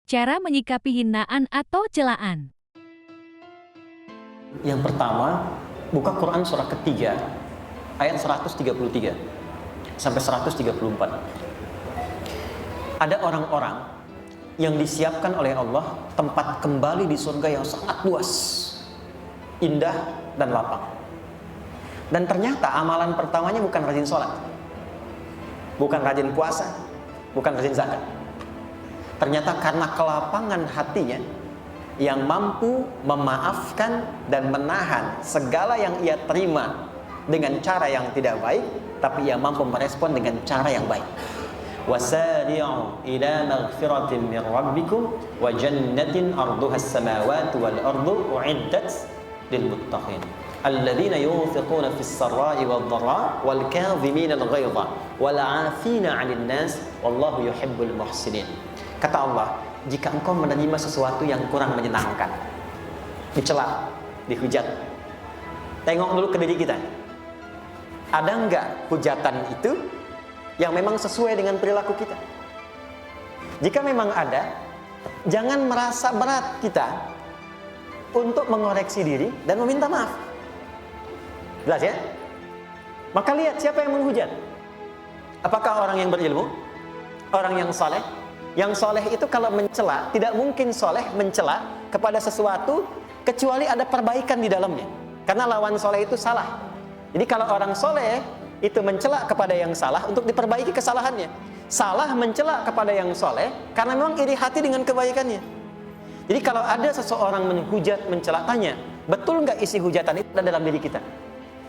Cara menyikapi hinaan atau celaan. Yang pertama, buka Quran surah ketiga, ayat 133 sampai 134. Ada orang-orang yang disiapkan oleh Allah tempat kembali di surga yang sangat luas, indah dan lapang. Dan ternyata amalan pertamanya bukan rajin sholat, bukan rajin puasa, bukan rajin zakat. Ternyata karena kelapangan hatinya yang mampu memaafkan dan menahan segala yang ia terima dengan cara yang tidak baik, tapi ia mampu merespon dengan cara yang baik. Wasari'u ila maghfiratin min rabbikum wa jannatin arduha as-samawati wal ardu u'iddat lil muttaqin alladzina yunfiquna fis sarai wad dharra wal kadhimina al ghaidha wal 'afina 'anil nas wallahu yuhibbul muhsinin. Kata Allah, jika engkau menerima sesuatu yang kurang menyenangkan, dicela, dihujat, tengok dulu ke diri kita. Ada enggak hujatan itu yang memang sesuai dengan perilaku kita? Jika memang ada, jangan merasa berat kita untuk mengoreksi diri dan meminta maaf. Jelas ya? Maka lihat siapa yang menghujat. Apakah orang yang berilmu? Orang yang saleh? Yang soleh itu kalau mencela, tidak mungkin soleh mencela kepada sesuatu kecuali ada perbaikan di dalamnya. Karena lawan soleh itu salah. Jadi kalau orang soleh itu mencela kepada yang salah untuk diperbaiki kesalahannya. Salah mencela kepada yang soleh karena memang iri hati dengan kebaikannya. Jadi kalau ada seseorang menghujat, mencela, tanya, betul nggak isi hujatan itu ada dalam diri kita?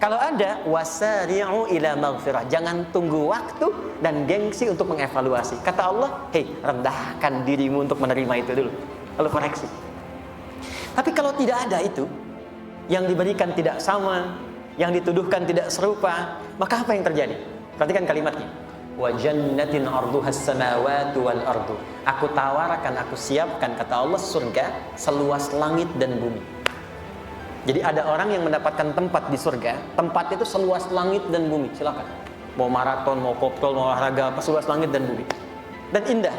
Kalau ada, wasari'u ila maghfirah. Jangan tunggu waktu dan gengsi untuk mengevaluasi. Kata Allah, hei, rendahkan dirimu untuk menerima itu dulu, lalu koreksi. Tapi kalau tidak ada itu, yang diberikan tidak sama, yang dituduhkan tidak serupa, maka apa yang terjadi? Perhatikan kalimatnya. Wa jannatin arduhas samawati wal ardu. Aku tawarkan, aku siapkan, kata Allah, surga seluas langit dan bumi. Jadi ada orang yang mendapatkan tempat di surga, tempat itu seluas langit dan bumi. Silakan. Mau maraton, mau kopdol, mau olahraga, apa seluas langit dan bumi. Dan indah.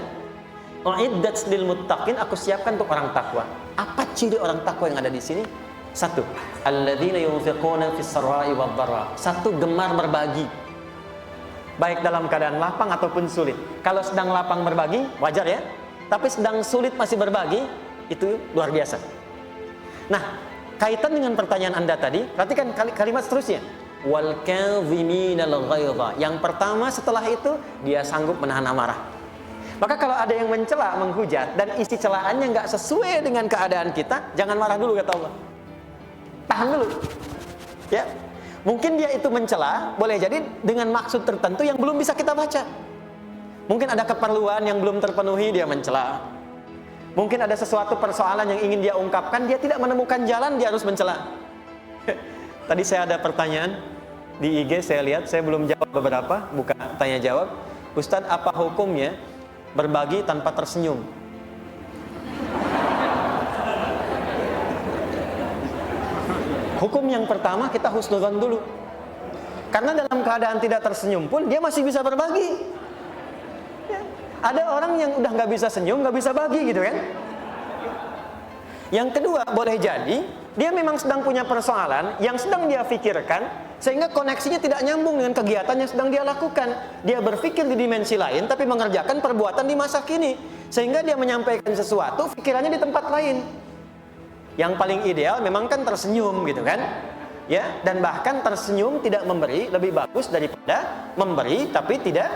U'iddat lil muttaqin, aku siapkan untuk orang takwa. Apa ciri orang takwa yang ada di sini? Satu, alladzina yunfiquna fis sarai wad dharra. Satu, gemar berbagi. Baik dalam keadaan lapang ataupun sulit. Kalau sedang lapang berbagi, wajar ya. Tapi sedang sulit masih berbagi, itu luar biasa. Nah, kaitan dengan pertanyaan Anda tadi, perhatikan kalimat seterusnya. Wal kadhiminal ghaidha. Yang pertama setelah itu dia sanggup menahan amarah. Maka kalau ada yang mencela, menghujat dan isi celaannya nggak sesuai dengan keadaan kita, jangan marah dulu kata Allah. Tahan dulu. Ya. Mungkin dia itu mencela, boleh jadi dengan maksud tertentu yang belum bisa kita baca. Mungkin ada keperluan yang belum terpenuhi, dia mencela. Mungkin ada sesuatu persoalan yang ingin dia ungkapkan, dia tidak menemukan jalan, dia harus mencela. Tadi saya ada pertanyaan di IG, saya lihat, saya belum jawab beberapa, bukan tanya jawab. Ustadz, apa hukumnya berbagi tanpa tersenyum? Hukum yang pertama, kita husnudzon dulu. Karena dalam keadaan tidak tersenyum pun, dia masih bisa berbagi. Ada orang yang udah nggak bisa senyum, nggak bisa bagi gitu kan. Yang kedua, boleh jadi dia memang sedang punya persoalan yang sedang dia pikirkan, sehingga koneksinya tidak nyambung dengan kegiatan yang sedang dia lakukan. Dia berpikir di dimensi lain, tapi mengerjakan perbuatan di masa kini, sehingga dia menyampaikan sesuatu, pikirannya di tempat lain. Yang paling ideal memang kan tersenyum gitu kan, ya. Dan bahkan tersenyum tidak memberi lebih bagus daripada memberi tapi tidak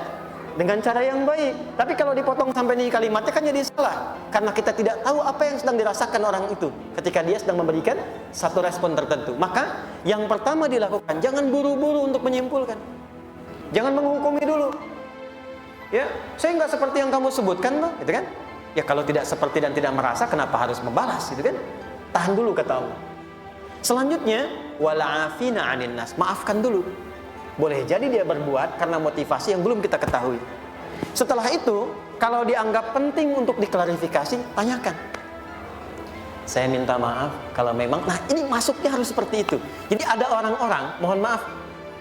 dengan cara yang baik. Tapi kalau dipotong sampai di kalimatnya kan jadi salah. Karena kita tidak tahu apa yang sedang dirasakan orang itu ketika dia sedang memberikan satu respon tertentu. Maka yang pertama dilakukan, jangan buru-buru untuk menyimpulkan. Jangan menghukumi dulu. Ya, saya nggak seperti yang kamu sebutkan loh, gitu kan? Ya kalau tidak seperti dan tidak merasa, kenapa harus membalas, gitu kan? Tahan dulu kata Allah. Selanjutnya, wala afina 'anin nas. Maafkan dulu. Boleh jadi dia berbuat karena motivasi yang belum kita ketahui. Setelah itu, kalau dianggap penting untuk diklarifikasi, tanyakan. Saya minta maaf kalau memang, nah ini masuknya harus seperti itu. Jadi ada orang-orang, mohon maaf,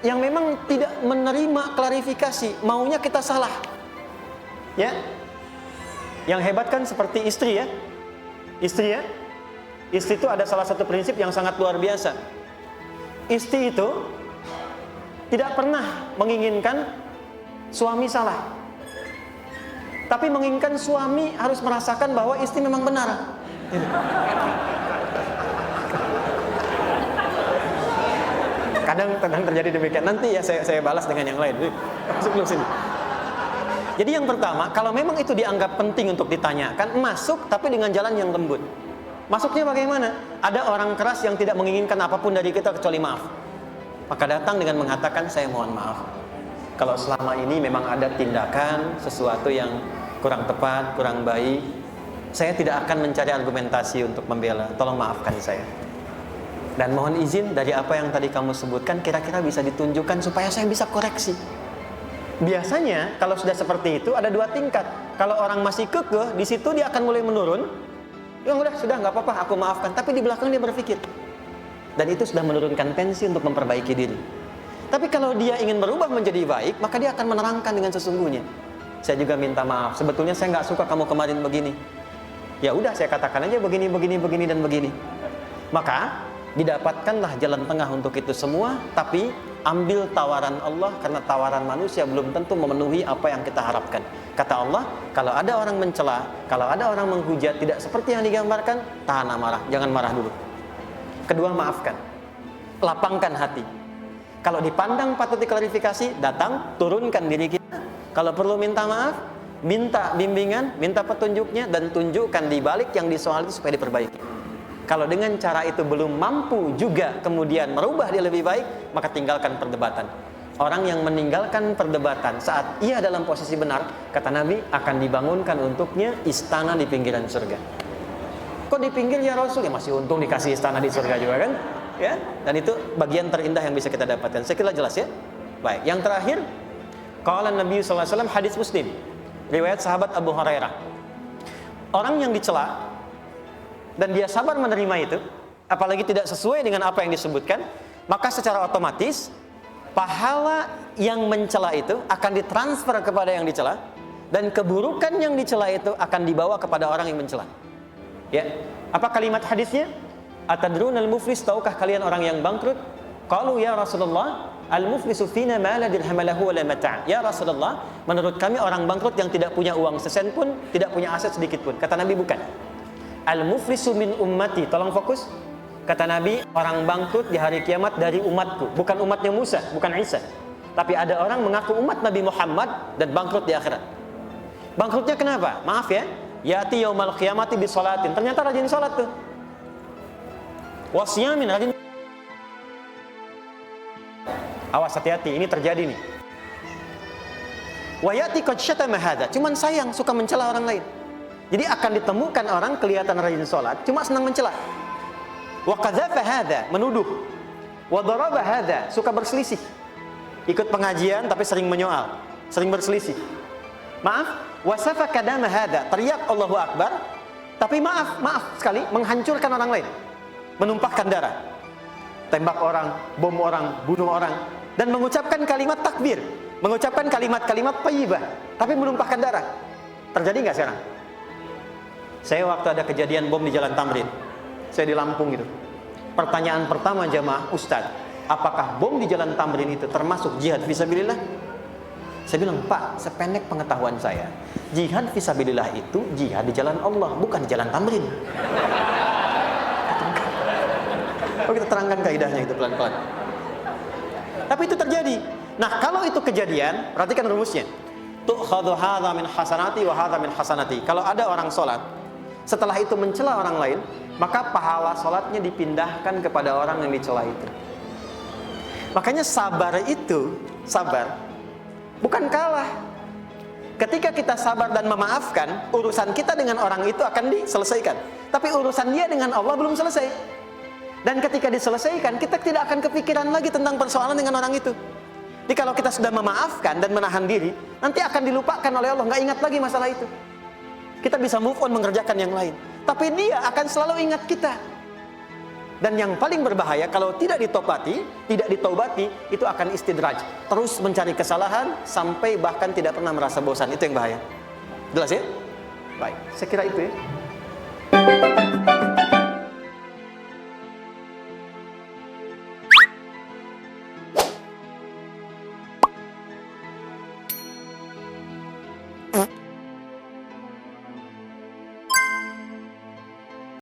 yang memang tidak menerima klarifikasi, maunya kita salah. Ya. Yang hebat kan seperti istri ya. Istri ya. Istri itu ada salah satu prinsip yang sangat luar biasa. Istri itu tidak pernah menginginkan suami salah, tapi menginginkan suami harus merasakan bahwa istri memang benar. Kadang terjadi demikian. Nanti ya saya balas dengan yang lain. Masuk dulu sini. Jadi yang pertama, kalau memang itu dianggap penting untuk ditanyakan, masuk tapi dengan jalan yang lembut. Masuknya bagaimana? Ada orang keras yang tidak menginginkan apapun dari kita kecuali maaf. Maka datang dengan mengatakan, saya mohon maaf. Kalau selama ini memang ada tindakan, sesuatu yang kurang tepat, kurang baik, saya tidak akan mencari argumentasi untuk membela. Tolong maafkan saya. Dan mohon izin dari apa yang tadi kamu sebutkan, kira-kira bisa ditunjukkan supaya saya bisa koreksi. Biasanya kalau sudah seperti itu ada dua tingkat. Kalau orang masih kekeh, di situ dia akan mulai menurun. Yang udah sudah nggak apa-apa, aku maafkan. Tapi di belakang dia berpikir, dan itu sudah menurunkan tensi untuk memperbaiki diri. Tapi kalau dia ingin berubah menjadi baik, maka dia akan menerangkan dengan sesungguhnya. Saya juga minta maaf. Sebetulnya saya nggak suka kamu kemarin begini. Ya udah, saya katakan aja begini, dan begini. Maka didapatkanlah jalan tengah untuk itu semua. Tapi ambil tawaran Allah, karena tawaran manusia belum tentu memenuhi apa yang kita harapkan. Kata Allah, kalau ada orang mencela, kalau ada orang menghujat tidak seperti yang digambarkan, tahan amarah, jangan marah dulu. Kedua, maafkan, lapangkan hati. Kalau dipandang patut diklarifikasi, datang, turunkan diri kita. Kalau perlu minta maaf, minta bimbingan, minta petunjuknya, dan tunjukkan di balik yang disoal itu supaya diperbaiki. Kalau dengan cara itu belum mampu juga kemudian merubah dia lebih baik, maka tinggalkan perdebatan. Orang yang meninggalkan perdebatan saat ia dalam posisi benar, kata Nabi, akan dibangunkan untuknya istana di pinggiran surga. Kok di pinggir ya Rasul? Ya masih untung dikasih istana di surga juga kan? Ya, dan itu bagian terindah yang bisa kita dapatkan. Saya kira jelas ya. Baik, yang terakhir, qala Nabi sallallahu alaihi wasallam, hadis Muslim, riwayat sahabat Abu Hurairah. Orang yang dicela dan dia sabar menerima itu, apalagi tidak sesuai dengan apa yang disebutkan, maka secara otomatis pahala yang mencela itu akan ditransfer kepada yang dicela, dan keburukan yang dicela itu akan dibawa kepada orang yang mencela. Ya, apa kalimat hadisnya? Atadrunal muflis, tahukah kalian orang yang bangkrut? Qalu ya Rasulullah, al-muflisu fina ma la dirham lahu wa la mata'. Ya Rasulullah, menurut kami orang bangkrut yang tidak punya uang sesen pun, tidak punya aset sedikit pun. Kata Nabi, bukan. Al-muflisu min ummati, tolong fokus. Kata Nabi, orang bangkrut di hari kiamat dari umatku. Bukan umatnya Musa, bukan Isa. Tapi ada orang mengaku umat Nabi Muhammad dan bangkrut di akhirat. Bangkrutnya kenapa? Maaf ya, yati yaumal qiyamati bi sholatin. Ternyata rajin sholat tuh. Wasyamin, rajin. Awas, hati-hati, ini terjadi nih. Wa yati qad syatama hadza. Cuman sayang, suka mencela orang lain. Jadi akan ditemukan orang kelihatan rajin sholat, cuma senang mencela. Wa qadzafa hadza, menuduh. Wa daraba hadza, suka berselisih. Ikut pengajian tapi sering menyoal, sering berselisih. Maaf, wa safaka dama hadza, teriak Allahu Akbar, tapi maaf sekali menghancurkan orang lain. Menumpahkan darah. Tembak orang, bom orang, bunuh orang, dan mengucapkan kalimat takbir, mengucapkan kalimat-kalimat thayyibah, tapi menumpahkan darah. Terjadi nggak sekarang? Saya waktu ada kejadian bom di Jalan Tamrin, saya di Lampung gitu. Pertanyaan pertama jamaah, Ustadz, apakah bom di Jalan Tamrin itu termasuk jihad fisabilillah? Saya bilang, Pak, sependek pengetahuan saya, jihad fisabilillah itu jihad di jalan Allah, bukan di Jalan Tamrin. Oh, kita terangkan kaidahnya itu pelan-pelan. Tapi itu terjadi. Nah, kalau itu kejadian, perhatikan rumusnya. Tu'khadhu hadza min hasanati wa hadza min hasanati. Kalau ada orang sholat, setelah itu mencela orang lain, maka pahala sholatnya dipindahkan kepada orang yang dicela itu. Makanya sabar itu, sabar bukan kalah. Ketika kita sabar dan memaafkan, urusan kita dengan orang itu akan diselesaikan. Tapi urusan dia dengan Allah belum selesai. Dan ketika diselesaikan, kita tidak akan kepikiran lagi tentang persoalan dengan orang itu. Jadi kalau kita sudah memaafkan dan menahan diri, nanti akan dilupakan oleh Allah, nggak ingat lagi masalah itu. Kita bisa move on mengerjakan yang lain. Tapi dia akan selalu ingat kita. Dan yang paling berbahaya kalau tidak ditobati, itu akan istidraj. Terus mencari kesalahan sampai bahkan tidak pernah merasa bosan. Itu yang bahaya. Jelas ya? Baik, saya kira itu ya.